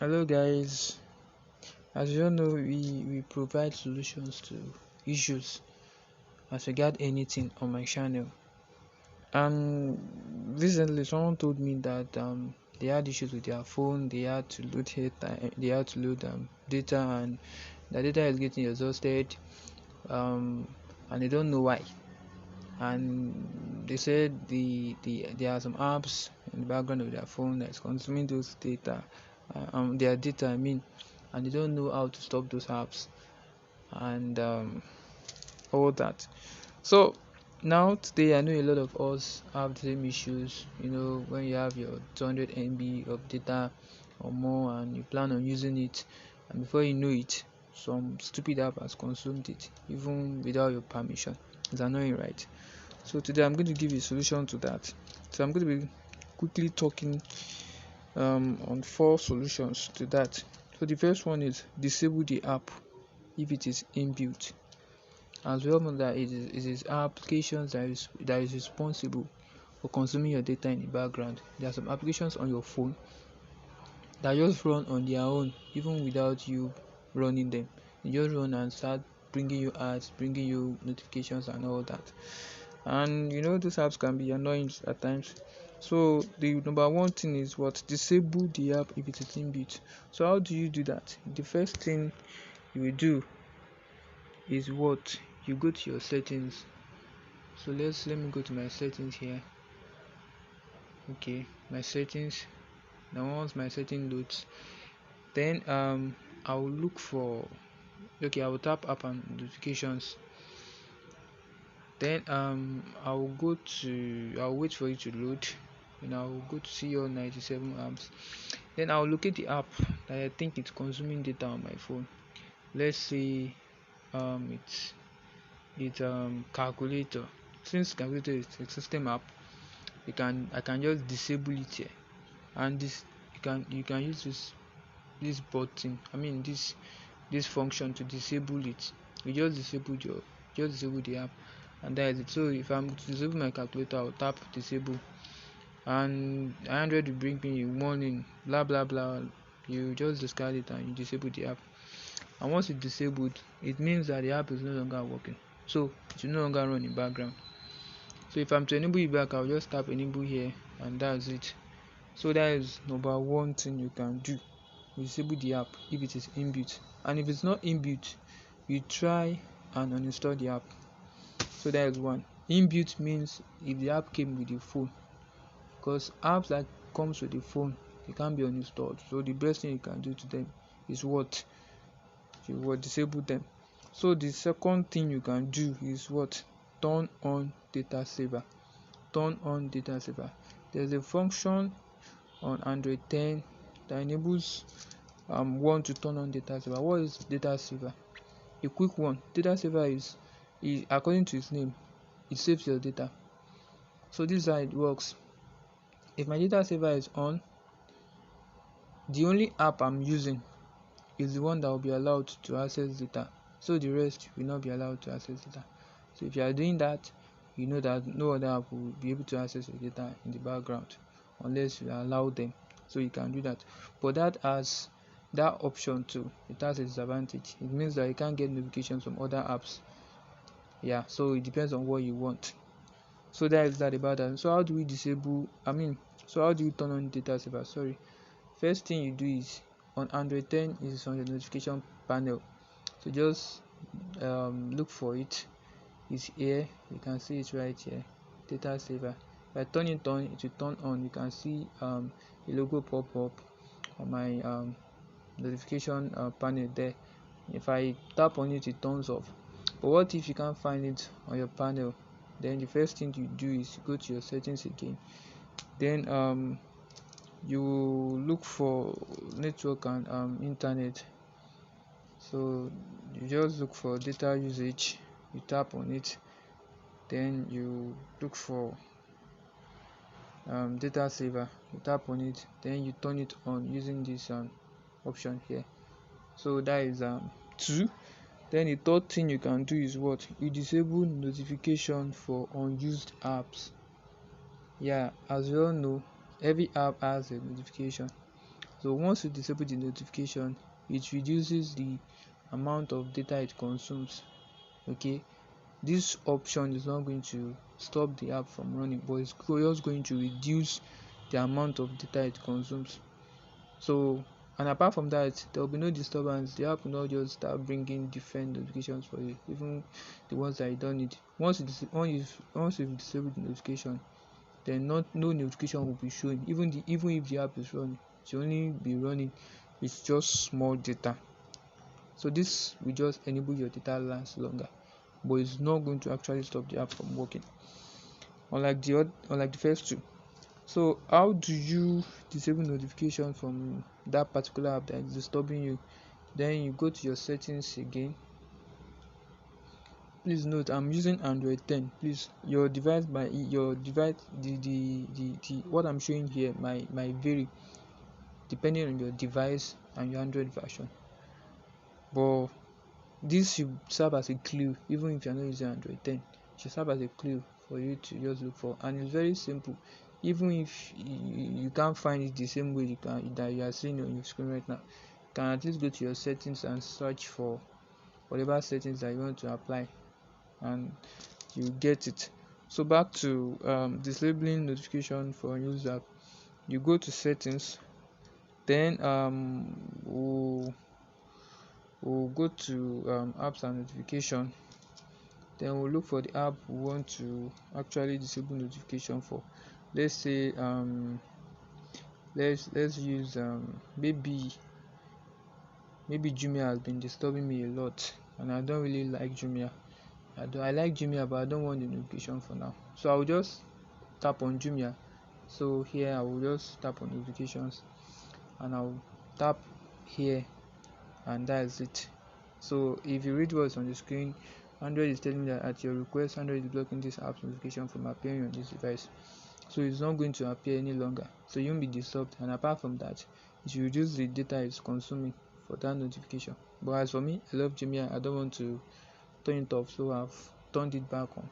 Hello guys, as you all know, we provide solutions to issues as regard anything on my channel. And recently someone told me that they had issues with their phone, they had to load data, and the data is getting exhausted, and they don't know why. And they said there are some apps in the background of their phone that's consuming those data, their data I mean, and they don't know how to stop those apps and all that. So now today I know a lot of us have the same issues. When you have your 200 MB of data or more and you plan on using it, and before you know it, some stupid app has consumed it even without your permission. It's annoying, right? So today I'm going to give you a solution to that. So I'm going to be quickly talking on 4 solutions to that. So the first one is disable the app if it is inbuilt. As we all know that it is our applications that is responsible for consuming your data in the background. There are some applications on your phone that just run on their own even without you running them. They just run and start bringing you ads, bringing you notifications and all that. And those apps can be annoying at times. So the number one thing is what? Disable the app if it is inbuilt. So how do you do that? The first thing you will do is what? You go to your settings. So let me go to my settings here. Okay, my settings. Now once my setting loads, then I will look for, okay, I will tap app and notifications. Then I'll wait for it to load, and I'll go to see all 97 apps. Then I'll locate the app that I think it's consuming data on my phone. Let's say it's calculator. Since calculator is a system app, I can just disable it here, and this you can use this button, I mean this function to disable it. You just disable the app, and that is it. So if I'm to disable my calculator, I'll tap disable, and 100 will bring me a warning, blah blah blah. You just discard it and you disable the app. And once it's disabled, it means that the app is no longer working, so it will no longer run in background. So if I'm to enable it back, I'll just tap enable here, and that's it. So that is number one thing you can do. Disable the app if it is inbuilt, and if it's not inbuilt, you try and uninstall the app. So that is one. Inbuilt means if the app came with the phone, because apps that comes with the phone, they can't be uninstalled. So the best thing you can do to them is what? You will disable them. So the second thing you can do is what? Turn on data saver. Turn on data saver. There's a function on Android 10 that enables one to turn on data saver. What is data saver? A quick one. Data saver is according to its name, it saves your data. So this is how it works. If my data saver is on, the only app I'm using is the one that will be allowed to access data, so the rest will not be allowed to access data. So if you are doing that, you know that no other app will be able to access your data in the background unless you allow them. So you can do that, but that option too, it has a disadvantage. It means that you can't get notifications from other apps. Yeah, so it depends on what you want. So that is that about that. So how do we so how do you turn on data saver? First thing you do is, on Android 10 is on the notification panel. So just look for it. It's here, you can see it right here, data saver. If I turn it on, it will turn on. You can see a logo pop up on my notification panel there. If I tap on it, it turns off. But what if you can't find it on your panel? Then the first thing you do is go to your settings again. Then you look for network and internet. So you just look for data usage, you tap on it, then you look for data saver, you tap on it, then you turn it on using this option here. So that is 2. Then the third thing you can do is what? You disable notification for unused apps. Yeah, as we all know, every app has a notification, So once you disable the notification, it reduces the amount of data it consumes. Okay, this option is not going to stop the app from running, but it's just going to reduce the amount of data it consumes. So, and apart from that, there will be no disturbance. The app will not just start bringing different notifications for you, even the ones that you don't need. Once you disable the notification, then no notification will be showing. Even if the app is running, it will only be running with just small data. So this will just enable your data last longer, but it's not going to actually stop the app from working, unlike the first two. So how do you disable notification from that particular app that is disturbing you? Then you go to your settings again. Please note, I'm using Android 10. Please, your device the what I'm showing here might vary depending on your device and your Android version, but this should serve as a clue. Even if you're not using Android 10, it should serve as a clue for you to just look for, and it's very simple. Even if you can't find it the same way that you are seeing on your screen right now, you can at least go to your settings and search for whatever settings that you want to apply, and you get it. So back to disabling notification for unused app. You go to settings, then we'll go to apps and notification. Then we'll look for the app we want to actually disable notification for. Let's say let's use maybe Jumia has been disturbing me a lot, and I don't really like Jumia. I like Jumia, but I don't want the notification for now. So I'll just tap on Jumia. So here I will just tap on notifications, and I'll tap here, and that's it. So if you read what's on the screen, Android is telling me that at your request, Android is blocking this app's notification from appearing on this device. So it's not going to appear any longer. So you won't be disturbed, and apart from that, it will reduce the data it's consuming for that notification. But as for me, I love Jumia. I don't want to turn it off, so I've turned it back on.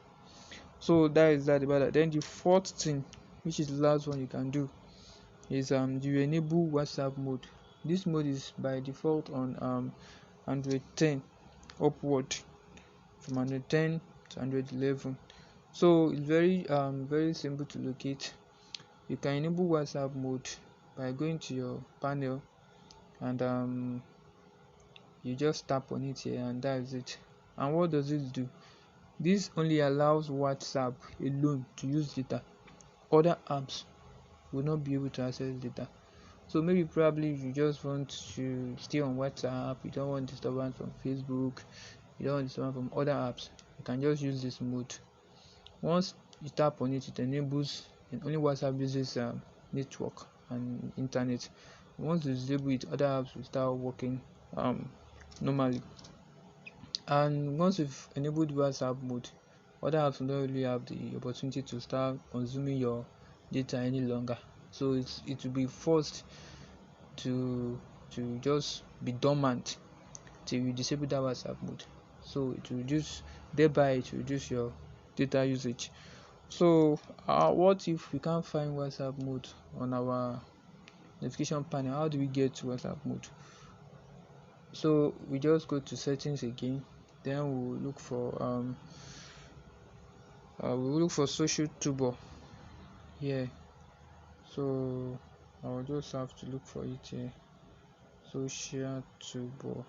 So that is that about that. Then the fourth thing, which is the last one you can do, is you enable WhatsApp mode. This mode is by default on Android 10 upward, from Android 10 to Android 11. So it's very simple to locate. You can enable WhatsApp mode by going to your panel, and you just tap on it here, and that's it. And what does it do? This only allows WhatsApp alone to use data. Other apps will not be able to access data. So maybe probably you just want to stay on WhatsApp, you don't want disturbance from Facebook, you don't want disturbance from other apps, you can just use this mode. Once you tap on it, it enables, and only WhatsApp uses network and internet. Once you disable it, other apps will start working normally. And once you've enabled WhatsApp mode, other apps will not really have the opportunity to start consuming your data any longer. So it will be forced to just be dormant till you disable that WhatsApp mode. So it will reduce, thereby it will reduce your data usage. So what if we can't find WhatsApp mode on our notification panel? How do we get to WhatsApp mode? So we just go to settings again, then we'll look for social toolbar here. So I'll just have to look for it here. Social toolbar.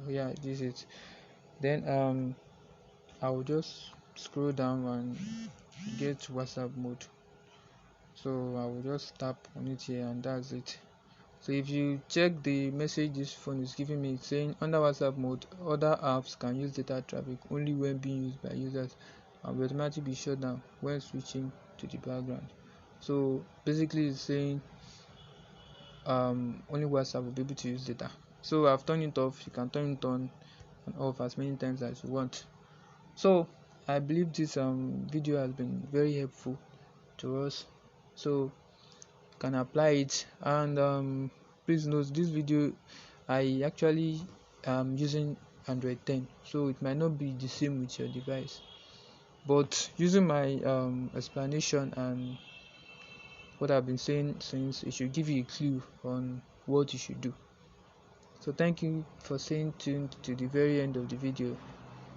Yeah, this is it. Then I will just scroll down and get WhatsApp mode. So I will just tap on it here, and that's it. So if you check the message this phone is giving me, it's saying under WhatsApp mode, other apps can use data traffic only when being used by users and will automatically be shut down when switching to the background. So basically it's saying only WhatsApp will be able to use data. So I've turned it off. You can turn it on and off as many times as you want. So I believe this video has been very helpful to us, so you can apply it. And please note, this video I actually am using Android 10, so it might not be the same with your device, but using my explanation and what I've been saying since, it should give you a clue on what you should do. So thank you for staying tuned to the very end of the video.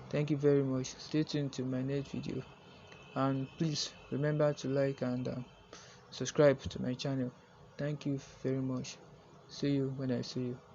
Thank you very much. Stay tuned to my next video, and please remember to like and subscribe to my channel. Thank you very much. See you when I see you.